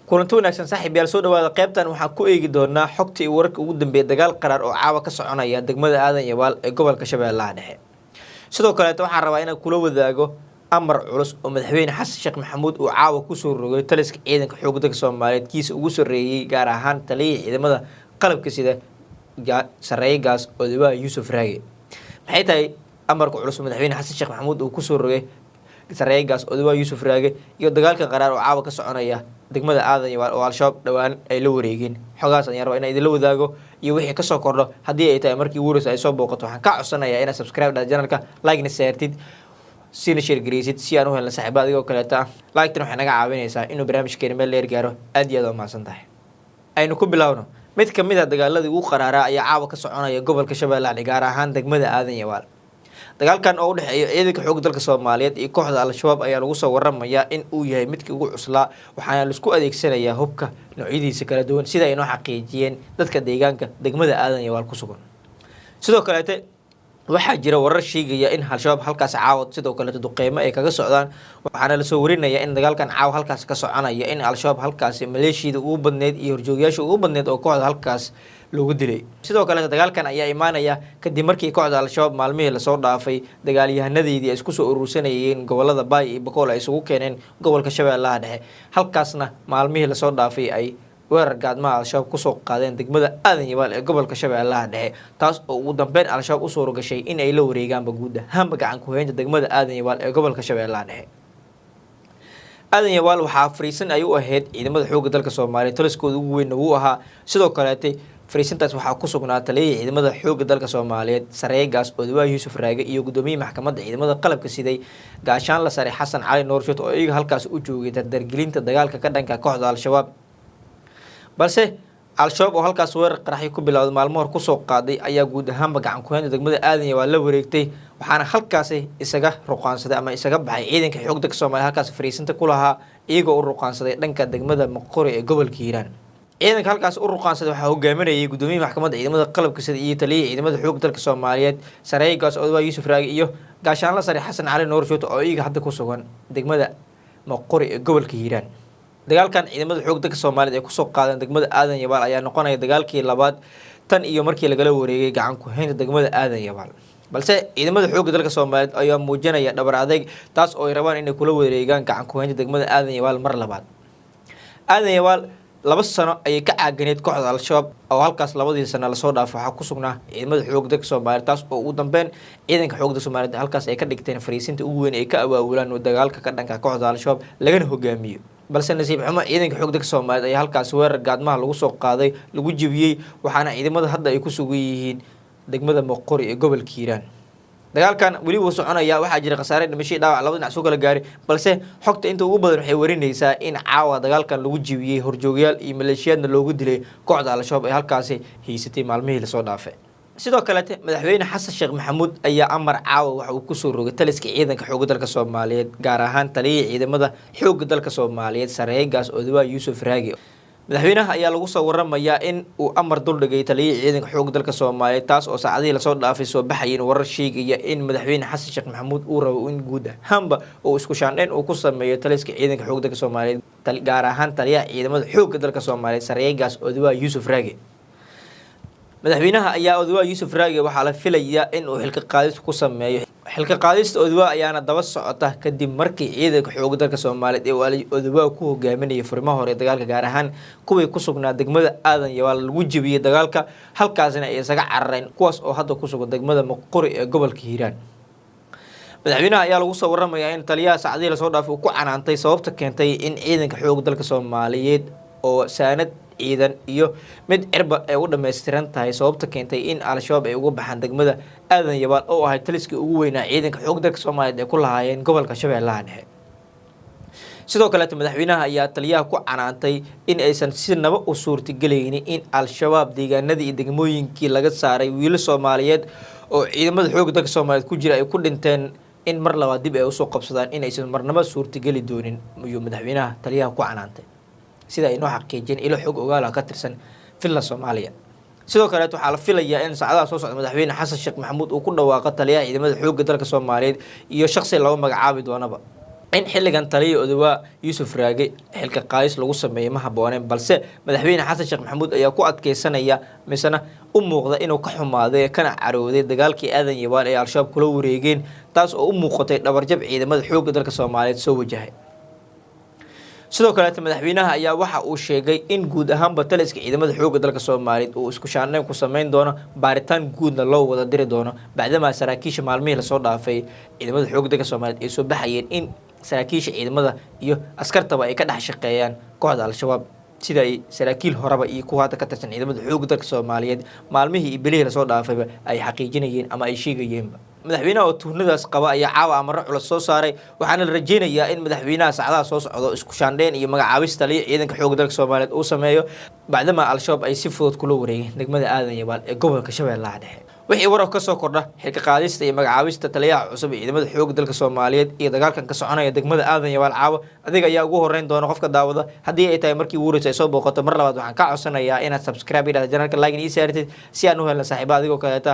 kulanti wanaagsan saaxiibayaal soo dhawaada qaybtan waxaan ku eegi doonaa xogta iyo wararka ugu dambeeya dagaal qaraar oo caawa ka soconaya degmada Aadan Yabaal ee gobolka Shabeellaha Dhexe. Sidoo kale waxaan rabaa inaan kula wadaago amar culus oo madaxweyne Xasan Sheekh Maxamuud uu caawa ku soo rogay taliska ciidanka xoogga dalka Soomaaliyeed kiisa ugu sareeyay gaar ahaan taliyaha ciidamada qalabka sida sareeygaas Odawa Yuusuf Raage. Maxay tahay amarka culus madaxweyne Xasan Sheekh Maxamuud uu ku soo rogay sareeygaas Odawa Yuusuf Raage iyo dagaalka qaraar oo caawa ka soconaya degmada Aadan Yabaal oo al-shabaab dhawaan ay la wareegeen xogaas ayaan rabaa inaan idin la wadaago iyo wixii ka soo kordho haddii ay tahay markii ugu ay soo booqato waxaan ka codsanayaa inaad subscribe dhada channelka like-na saartid sina share gareysid si aan u helno saaxiibo adigoo kaleeta like-tan waxay naga caawinaysaa inuu barnaamijkeena meel dheer gaaro aad iyo aad u mahadsantahay. Aynu ku bilowno mid ka mid ah dagaaladii ugu qaraaraa ayaa caawa ka soconaya gobolka Shabeellaha Dhexe gaar ahaan degmada Aadan Yabaal. dagaalkan oo u dhaxeeyo ciidanka xoogga dalka Soomaaliyeed iyo kooxda al-shabaab ayaa lagu soo waramayaa in uu yahay midkii ugu cuslaa waxaana la isku adeegsanayaa hubka noocyadiisa kala duwan sida ay noo xaqiijiyeen dadka deegaanka degmada Aadan Yabaal ku sugan. sidoo kale waxaa jira warar sheegaya in al-shabaab halkaas caawa sidoo kale duqeymo ay kaga socdaan waxaana la soo warinayaa in dagaalkan caawa halkaas ka soconaya in al-shabaab halkaas maleeshiyada ugu badneed iyo horjoogayaasha ugu badneed oo kooxda halkaas loogu dilay. sidoo kale dagaalkan ayaa imaanaya kadib markii kooxda al-shabaab maalmihii lasoo dhaafay dagaalyahanadeedii ay isku soo urursanayeen gobolada Baay iyo Bakool ay isugu keeneen gobolka Shabeellaha Dhexe halkaasna maalmihii lasoo dhaafay ay weerar gaadmaha al-shabaab kusoo qaadeen degmada Aadan Yabaal ee gobolka Shabeellaha Dhexe taas oo ugu dambeyn al-shabaab u soo rogashay in ay la wareegaanba guud ahaanba gacan ku haynta degmada Aadan Yabaal ee gobolka Shabeellaha Dhexe. Aadan Yabaal waxaa fariisan ay u ahayd ciidamada xoogga dalka Soomaaliyeed taliskooda ugu weyn uu ahaa sidoo kale fariisintaas waxaa ku sugnaa taliyaha ciidamada xoogga dalka Soomaaliyeed sareeygaas Odawa Yuusuf Raage iyo gudoomiyaha maxkamadda ciidamada qalabka siday gaashaan la sare Xasan Cali Noorshood oo iyaga halkaas u joogay dardargelinta dagaalka ka dhanka kooxda al-shabaab. balse al-shabaab oo halkaas weerar qaraxyo ku bilowday maalmo hor ku soo qaaday ayaa guud ahaanba gacan ku haynta degmada Aadan Yabaal la wareegtay waxaana halkaas isaga ruqaansaday ama isaga baxay ciidanka xoogga dalka Soomaaliyeed halkaas fariisinta ku lahaa iyagoo u ruqaansaday dhanka degmada Moqori ee gobolka Hiiraan. ciidanka halkaas u ruqaansaday waxaa hogaaminayay gudoomiyaha maxkamadda ciidamada qalabka sida iyo taliyaha ciidamada xoogga dalka Soomaaliyeed sareeygaas Odawa Yuusuf Raage iyo gaashaan la sare Xasan Cali Noorshood oo iyaga hadda ku sugan degmada Moqori ee gobolka Hiiraan. dagaalkan ciidamada xoogga dalka Soomaaliyeed ay ku soo qaadeen degmada Aadan Yabaal ayaa noqonaya dagaalkii labaad tan iyo markii lagala wareegay gacan ku haynta degmada Aadan Yabaal. balse ciidamada xoogga dalka Soomaaliyeed ayaa muujinaya dhabar adeeg taas oo ay rabaan inay kula wareegaan gacan ku haynta degmada Aadan Yabaal mar labaad. Aadan Yabaal 2 sano ayay ka caaganeed kooxda al-shabaab oo halkaas labadii sano lasoo dhaafay waxaa ku sugnaa ciidamada xoogga dalka Soomaaliyeed taas oo ugu dambeyn ciidanka xoogga dalka Soomaaliyeed halkaas ay ka dhigteen fariisinta ugu weyn ay ka awaabulaan dagaalka ka dhanka kooxda al-shabaab lagana hogaamiyo. balse nasiib xumo ciidanka xoogga dalka Soomaaliyeed ayaa halkaas weerar gaadmaha lagu soo qaaday lagu jabiyay waxaana ciidamada hadda ay ku sugan yihiin degmada Moqori ee gobolka Hiiraan. dagaalkan weli wuu soconaya waxaa jira khasaare dhimasho dhaawac labada dhinac soo kala gaaray balse xogta inta ugu badan waxay warinaysaa in caawa dagaalkan lagu jabiyay horjoogayaal iyo maleeshiyadna loogu dilay kooxda al-shabaab ee halkaas haysatay maalmihii lasoo dhaafay. sidoo kale madaxweyne Xasan Sheekh Maxamuud ayaa amar caawa waxa uu ku soo rogay taliska ciidanka xoogga dalka Soomaaliyeed gaar ahaan taliyaha ciidamada xoogga dalka Soomaaliyeed sareeygaas Odawa Yuusuf Raage. madaxweynaha ayaa lagu soo waramayaa in uu amar dul dhigay taliyaha ciidanka xoogga dalka Soomaaliyeed taas oo saacadihii lasoo dhaafay soo baxayeen warar sheegaya in madaxweyne Xasan Sheekh Maxamuud uu rabo in guud ahaanba uu isku shaandhayn uu ku sameeyo taliska ciidanka xoogga dalka Soomaaliyeed gaar ahaan taliyaha ciidamada xoogga dalka Soomaaliyeed sareeygaas Odawa Yuusuf Raage. madaxweynaha ayaa Odawa Yuusuf Raage waxaa la filayaa in uu xilka qaadis ku sameeyo xilka qaadista Odawa ayaana daba socota kadib markii ciidanka xoogga dalka Soomaaliyeed ee Odawa ku hogaaminayay furimaha hore dagaalka gaar ahaan kuwii ku sugnaa degmada Aadan Yabaal lagu jabiyay dagaalka halkaasna ay isaga carareen kuwaas oo hadda ku sugan degmada Moqori ee gobolka Hiiraan. madaxweynaha ayaa lagu soo waramayaa in taliyaha saacadihii lasoo dhaafay uu ku canaantay sababta keentay in ciidanka xoogga dalka Soomaaliyeed oo saanad ciidan iyo mid cirba ay u dhameystiran tahay sababta keentay in al-shabaab ay uga baxaan degmada Aadan Yabaal oo ahay taliskii ugu weynaa ciidanka xoogga dalka Soomaaliyeed ay ku lahaayeen gobolka Shabeellaha Dhexe. sidoo kale madaxweynaha ayaa taliyaha ku canaantay in aysan si naba u suurtagelaynin in al-shabaab deegaanadii iyo degmooyinkii laga saaray wiilal Soomaaliyeed oo ciidamada xoogga dalka Soomaaliyeed ku jira ay ku dhinteen in mar labaad dib ay u soo qabsadaan in aysan marnaba suurtageli doonin iyo madaxweynaha taliyaha ku canaantay sida ay noo xaqiijin ilo xog ogaal ka tirsan filla Soomaaliya. sidoo kale waxaa la filayaa in saacadaha soo socda madaxweyne Xasan Sheekh Maxamuud uu ku dhawaaqo taliyaha ciidamada xoogga dalka Soomaaliyeed iyo shakhsi laba magacaabi doonaba in xilligan taliya Odawa Yuusuf Raage xilka qaadis lagu sameeyay ma habooneen balse madaxweyne Xasan Sheekh Maxamuud ayaa ku adkeysanaya misana u muuqda inuu ka xumaaday kana carooday dagaalkii aadan yabaal ee al-shabaab kula wareegeen taas oo u muuqatay dhabarjab ciidamada xoogga dalka Soomaaliyeed soo wajahay sidoo kale madaxweynaha ayaa waxa uu sheegay in guud ahaanba taliska ciidamada xoogga dalka Soomaaliyeed uu isku shaaneyn ku sameyn doono baaritaan guudna loo wada diri doono bacdama saraakiisha maalmihii la soo dhaafay ciidamada xoogga dalka Soomaaliyeed ay soo baxayeen in saraakiisha ciidamada iyo askartaba ay ka dhex shaqeeyaan kooxda al-shabaab sida ay saraakiil horeba iyo kuwa hadda ka tirsan ciidamada xoogga dalka Soomaaliyeed maalmihii iyo bilihii la soo dhaafayba ay xaqiijinayeen ama ay sheegayeenba madaxweynaha oo tuhnadaas qaba ayaa caawa amaro culus soo saaray waxaana la rajeynayaa in madaxweynaha saacadaha soo socdo isku shaandheyn iyo magacaabista taliya ciidanka xoogga dalka Soomaaliyeed uu sameeyo bacdama al-shabaab ay si fudud kula wareegeen degmada aadan yabaal ee gobolka Shabeellaha Dhexe wixii warar ka soo kordha xilka qaadista iyo magacaabista taliyaha cusub ee ciidamada xoogga dalka Soomaaliyeed iyo dagaalkan ka soconaya degmada aadan yabaal caawa adiga ayaa ugu horeyn doona qofka daawada haddii ay tahay markii ugu horeysay soo booqato mar labaad waxaan ka codsanayaa inaad subscribe ila channelka like iyo saartid si aan u helno saaxiibo adigoo kaleeta